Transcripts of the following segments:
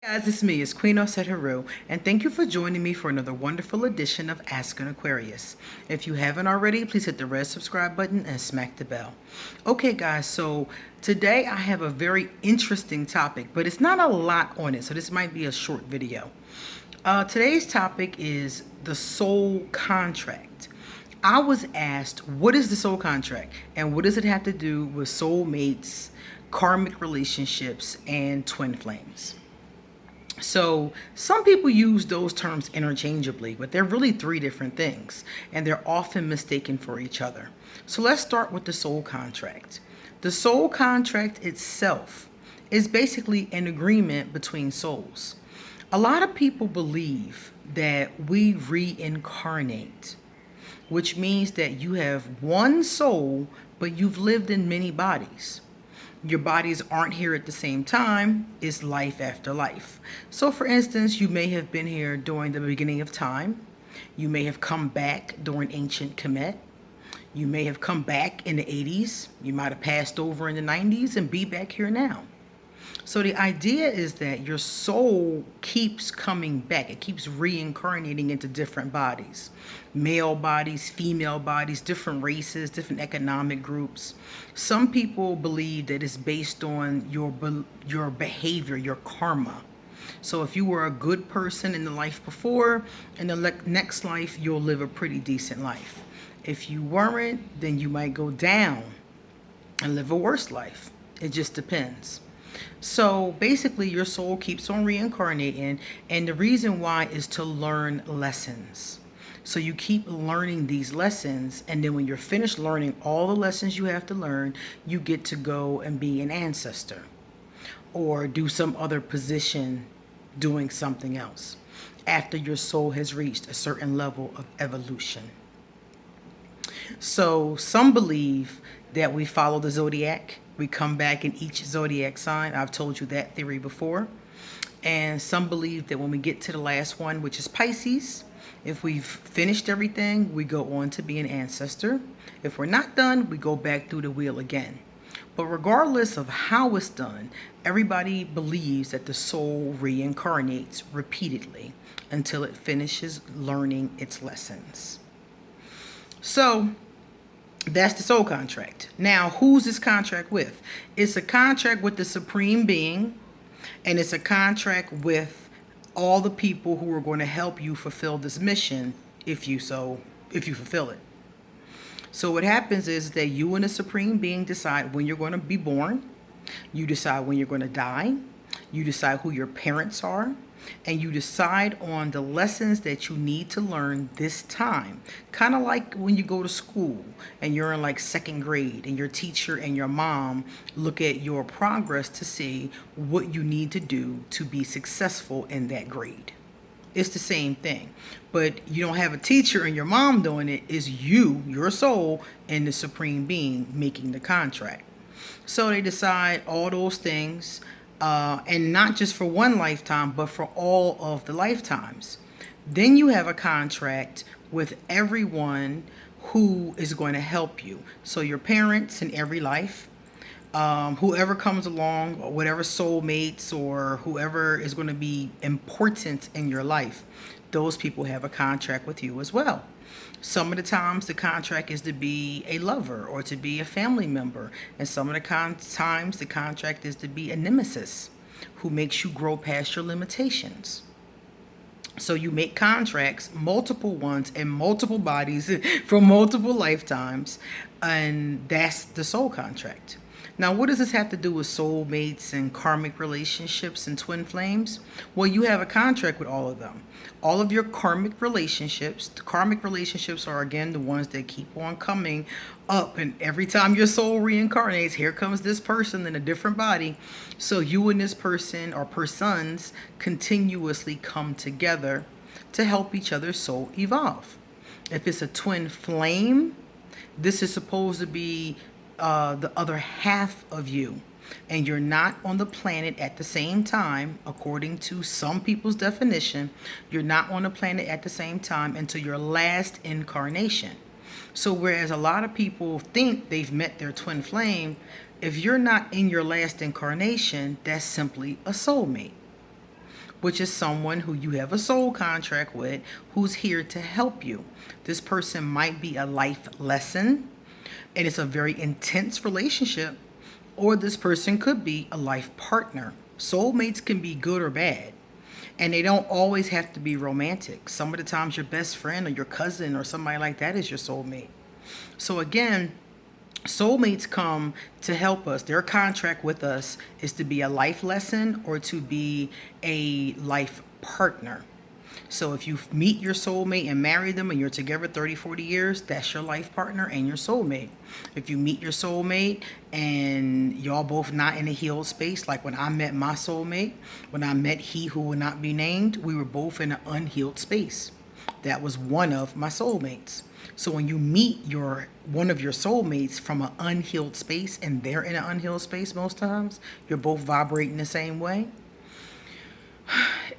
Guys, it's me, it's Queen Haru, and thank you for joining me for another wonderful edition of Ask an Aquarius. If you haven't already, please hit the red subscribe button and smack the bell. Okay, guys, so today I have a very interesting topic, but it's not a lot on it, so this might be a short video. Today's topic is the soul contract. I was asked, what is the soul contract, and what does it have to do with soulmates, karmic relationships, and twin flames? So some people use those terms interchangeably, but they're really three different things, and they're often mistaken for each other. So let's start with the soul contract. The soul contract itself is basically an agreement between souls. A lot of people believe that we reincarnate, which means that you have one soul, but you've lived in many bodies. Your bodies aren't here at the same time. It's life after life. So for instance, you may have been here during the beginning of time. You may have come back during ancient Kemet. You may have come back in the 80s. You might have passed over in the 90s and be back here now. So the idea is that your soul keeps coming back. It keeps reincarnating into different bodies. Male bodies, female bodies, different races, different economic groups. Some people believe that it's based on your behavior, your karma. So if you were a good person in the life before, in the next life, you'll live a pretty decent life. If you weren't, then you might go down and live a worse life. It just depends. So basically, your soul keeps on reincarnating, and the reason why is to learn lessons. So you keep learning these lessons, and then when you're finished learning all the lessons you have to learn, you get to go and be an ancestor or do some other position doing something else after your soul has reached a certain level of evolution. So some believe that we follow the zodiac. We come back in each zodiac sign. I've told you that theory before. And some believe that when we get to the last one, which is Pisces, if we've finished everything, we go on to be an ancestor. If we're not done, we go back through the wheel again. But regardless of how it's done, everybody believes that the soul reincarnates repeatedly until it finishes learning its lessons. So that's the soul contract. Now, who's this contract with? It's a contract with the Supreme Being, and it's a contract with all the people who are going to help you fulfill this mission if you fulfill it. So what happens is that you and the Supreme Being decide when you're going to be born. You decide when you're going to die. You decide who your parents are. And you decide on the lessons that you need to learn this time. Kind of like when you go to school and you're in like second grade and your teacher and your mom look at your progress to see what you need to do to be successful in that grade. It's the same thing. But you don't have a teacher and your mom doing it. It's you, your soul, and the Supreme Being making the contract. So they decide all those things. And not just for one lifetime, but for all of the lifetimes. Then you have a contract with everyone who is going to help you. So your parents in every life, whoever comes along, or whatever soulmates or whoever is going to be important in your life, those people have a contract with you as well. Some of the times the contract is to be a lover or to be a family member. And some of the times the contract is to be a nemesis who makes you grow past your limitations. So you make contracts, multiple ones in multiple bodies for multiple lifetimes. And that's the soul contract. Now, what does this have to do with soulmates and karmic relationships and twin flames? Well, you have a contract with all of them. All of your karmic relationships, the karmic relationships are, again, the ones that keep on coming up. And every time your soul reincarnates, here comes this person in a different body. So you and this person or persons continuously come together to help each other's soul evolve. If it's a twin flame, this is supposed to be the other half of you, and you're not on the planet at the same time. According to some people's definition, you're not on the planet at the same time until your last incarnation. So whereas a lot of people think they've met their twin flame, if you're not in your last incarnation, that's simply a soulmate. which is someone who you have a soul contract with, who's here to help you. This person might be a life lesson, and it's a very intense relationship, or this person could be a life partner. Soulmates can be good or bad, and they don't always have to be romantic. Some of the times your best friend or your cousin or somebody like that is your soulmate. So again, soulmates come to help us. Their contract with us is to be a life lesson or to be a life partner. So if you meet your soulmate and marry them and you're together 30, 40 years, that's your life partner and your soulmate. If you meet your soulmate and y'all both not in a healed space, like when I met my soulmate, when I met he who will not be named, we were both in an unhealed space. That was one of my soulmates. So when you meet one of your soulmates from an unhealed space and they're in an unhealed space most times, you're both vibrating the same way,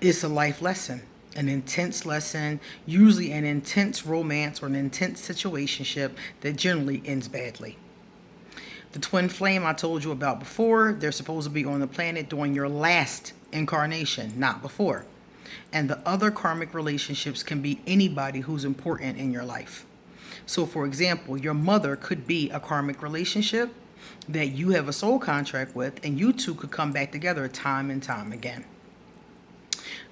it's a life lesson. An intense lesson, usually an intense romance or an intense situationship that generally ends badly. The twin flame I told you about before, they're supposed to be on the planet during your last incarnation, not before. And the other karmic relationships can be anybody who's important in your life. So for example, your mother could be a karmic relationship that you have a soul contract with, and you two could come back together time and time again.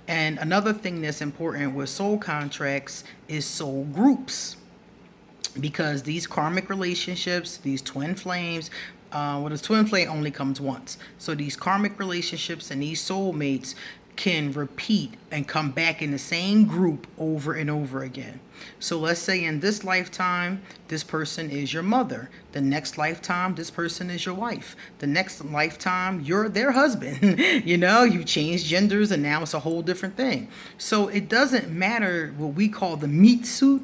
And another thing that's important with soul contracts is soul groups. Because these karmic relationships, these twin flames, the twin flame only comes once. So these karmic relationships and these soulmates can repeat and come back in the same group over and over again. So let's say in this lifetime, this person is your mother. The next lifetime, this person is your wife. The next lifetime, you're their husband. You change genders and now it's a whole different thing. So it doesn't matter what we call the meat suit,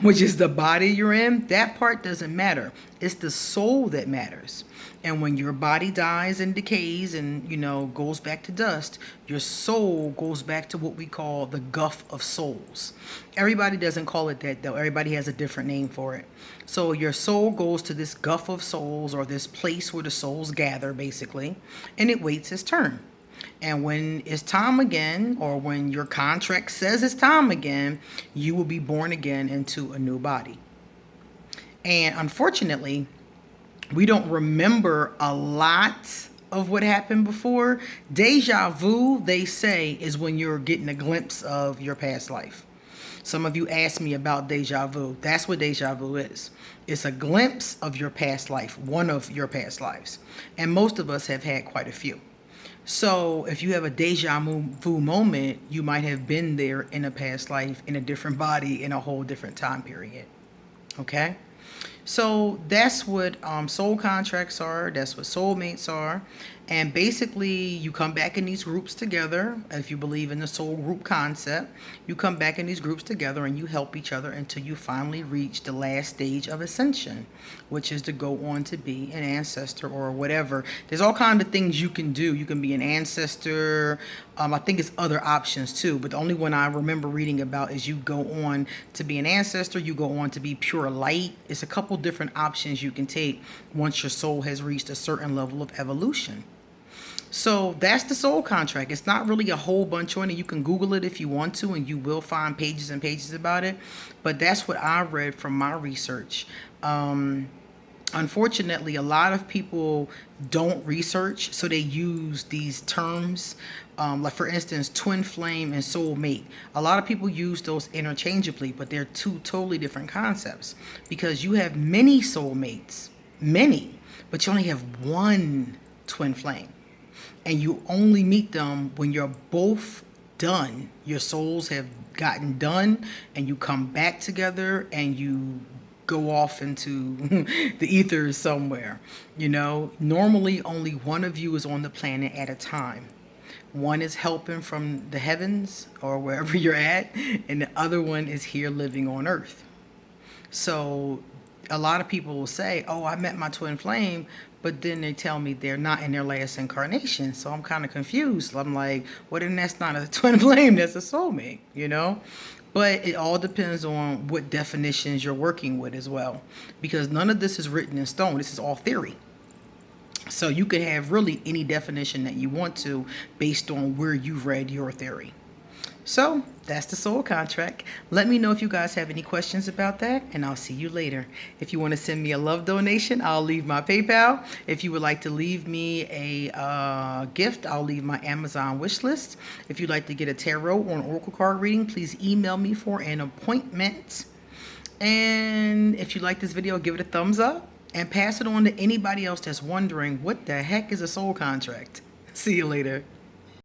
which is the body you're in. That part doesn't matter. It's the soul that matters. And when your body dies and decays and, goes back to dust, your soul goes back to what we call the gulf of souls. Everybody doesn't call it that, though. Everybody has a different name for it. So your soul goes to this gulf of souls, or this place where the souls gather, basically, and it waits its turn. And when it's time again, or when your contract says it's time again, you will be born again into a new body. And unfortunately, we don't remember a lot of what happened before. Deja vu, they say, is when you're getting a glimpse of your past life. Some of you asked me about deja vu. That's what deja vu is. It's a glimpse of your past life, one of your past lives. And most of us have had quite a few. So if you have a deja vu moment, you might have been there in a past life, in a different body, in a whole different time period. Okay? So that's what soul contracts are. That's what soulmates are. And basically, you come back in these groups together. If you believe in the soul group concept, you come back in these groups together and you help each other until you finally reach the last stage of ascension, which is to go on to be an ancestor or whatever. There's all kinds of things you can do. You can be an ancestor. I think it's other options too, but the only one I remember reading about is you go on to be an ancestor. You go on to be pure light. It's a couple different options you can take once your soul has reached a certain level of evolution. So that's the soul contract. It's not really a whole bunch on it. You can Google it if you want to, and you will find pages and pages about it. But that's what I read from my research. Unfortunately, a lot of people don't research, so they use these terms, like for instance, twin flame and soulmate. A lot of people use those interchangeably, but they're two totally different concepts, because you have many soulmates, but you only have one twin flame. And you only meet them when you're both done. Your souls have gotten done, and you come back together and you go off into the ethers somewhere. Normally only one of you is on the planet at a time. One is helping from the heavens or wherever you're at, and the other one is here living on Earth. So a lot of people will say, oh, I met my twin flame, but then they tell me they're not in their last incarnation. So I'm kind of confused. I'm like, well, then that's not a twin flame, that's a soulmate, But it all depends on what definitions you're working with as well, because none of this is written in stone. This is all theory. So you could have really any definition that you want to based on where you've read your theory. So that's the soul contract. Let me know if you guys have any questions about that, and I'll see you later. If you want to send me a love donation, I'll leave my PayPal. If you would like to leave me a gift, I'll leave my Amazon wish list. If you'd like to get a tarot or an oracle card reading, please email me for an appointment. And if you like this video, give it a thumbs up and pass it on to anybody else that's wondering what the heck is a soul contract. See you later.